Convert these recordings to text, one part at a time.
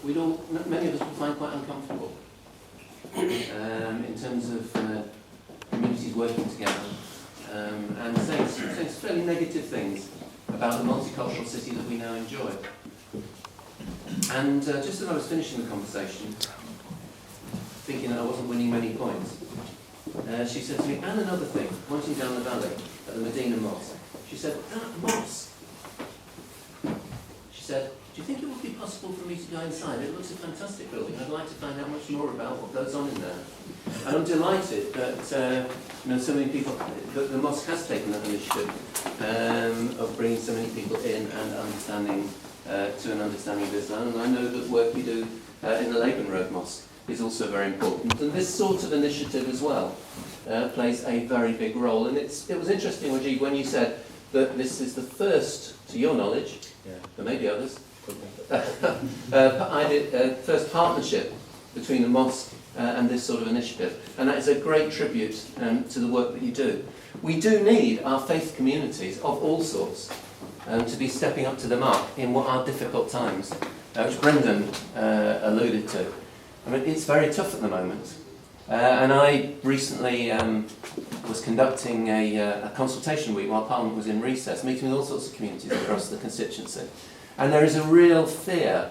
many of us will find quite uncomfortable in terms of communities working together and saying fairly negative things about the multicultural city that we now enjoy. And just as I was finishing the conversation, thinking that I wasn't winning many points, she said to me, and another thing, pointing down the valley at the Medina Mosque, she said, that mosque, she said, do you think it would be possible for me to go inside? It looks a fantastic building. I'd like to find out much more about what goes on in there. And I'm delighted that so many people, the mosque has taken that initiative of bringing so many people in and understanding to an understanding of Islam. And I know that work you do in the Laban Road Mosque is also very important. And this sort of initiative as well plays a very big role. And it was interesting, Wajid, when you said that this is the first, to your knowledge, there may be others, first partnership between the mosque and this sort of initiative. And that is a great tribute to the work that you do. We do need our faith communities of all sorts to be stepping up to the mark in what are difficult times, which Brendan alluded to. I mean, it's very tough at the moment. And I recently was conducting a consultation week while Parliament was in recess, meeting with all sorts of communities across the constituency. And there is a real fear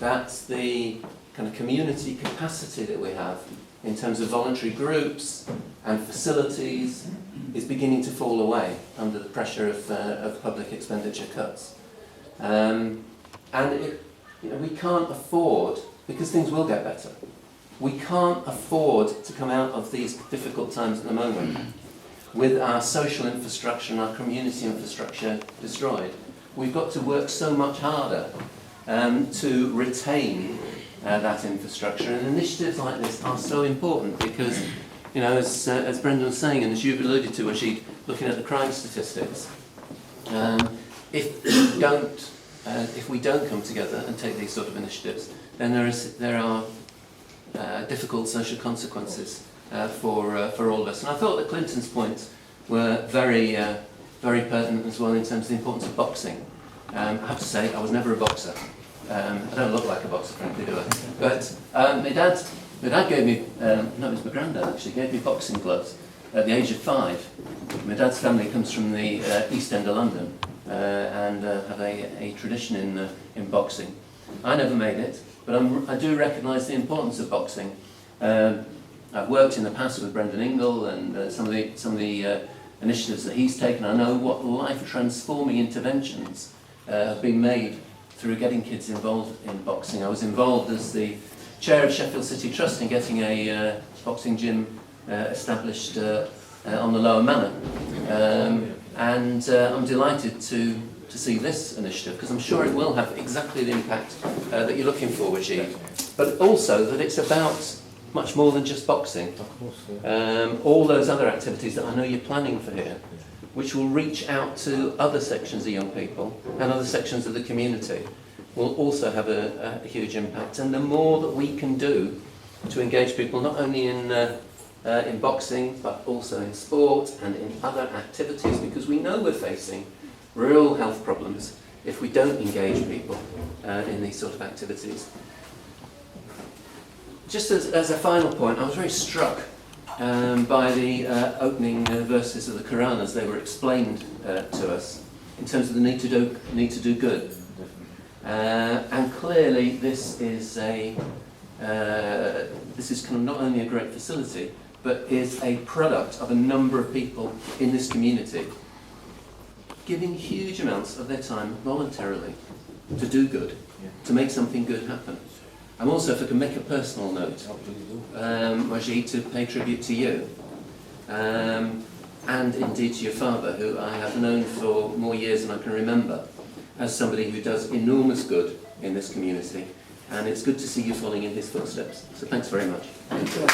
that the kind of community capacity that we have in terms of voluntary groups and facilities is beginning to fall away under the pressure of public expenditure cuts. We can't afford, because things will get better, we can't afford to come out of these difficult times at the moment with our social infrastructure and our community infrastructure destroyed. We've got to work so much harder to retain that infrastructure, and initiatives like this are so important because, as Brendan was saying, and as you've alluded to, Rashid, looking at the crime statistics, if we don't come together and take these sort of initiatives, then there are difficult social consequences for all of us. And I thought that Clinton's points were very pertinent as well in terms of the importance of boxing. I have to say, I was never a boxer. I don't look like a boxer, frankly, do I? But my dad gave me, no, it was my granddad actually, gave me boxing gloves at the age of 5. My dad's family comes from the East End of London and have a tradition in boxing. I never made it, but I do recognise the importance of boxing. I've worked in the past with Brendan Ingle and some of the initiatives that he's taken. I know what life-transforming interventions have been made through getting kids involved in boxing. I was involved as the chair of Sheffield City Trust in getting a boxing gym established on the Lower Manor. And I'm delighted to see this initiative, because I'm sure it will have exactly the impact that you're looking for, Wajid. But also that it's about much more than just boxing. Of course, yeah. All those other activities that I know you're planning for here, which will reach out to other sections of young people and other sections of the community, will also have a huge impact. And the more that we can do to engage people, not only in boxing, but also in sport and in other activities, because we know we're facing real health problems if we don't engage people in these sort of activities. Just as a final point, I was very struck by the opening verses of the Quran as they were explained to us in terms of the need to do good. And clearly this is kind of not only a great facility, but is a product of a number of people in this community giving huge amounts of their time voluntarily to do good, to make something good happen. I'm also, if I can make a personal note, Wajid, to pay tribute to you, and indeed to your father, who I have known for more years than I can remember, as somebody who does enormous good in this community, and it's good to see you following in his footsteps. So thanks very much. Thank you.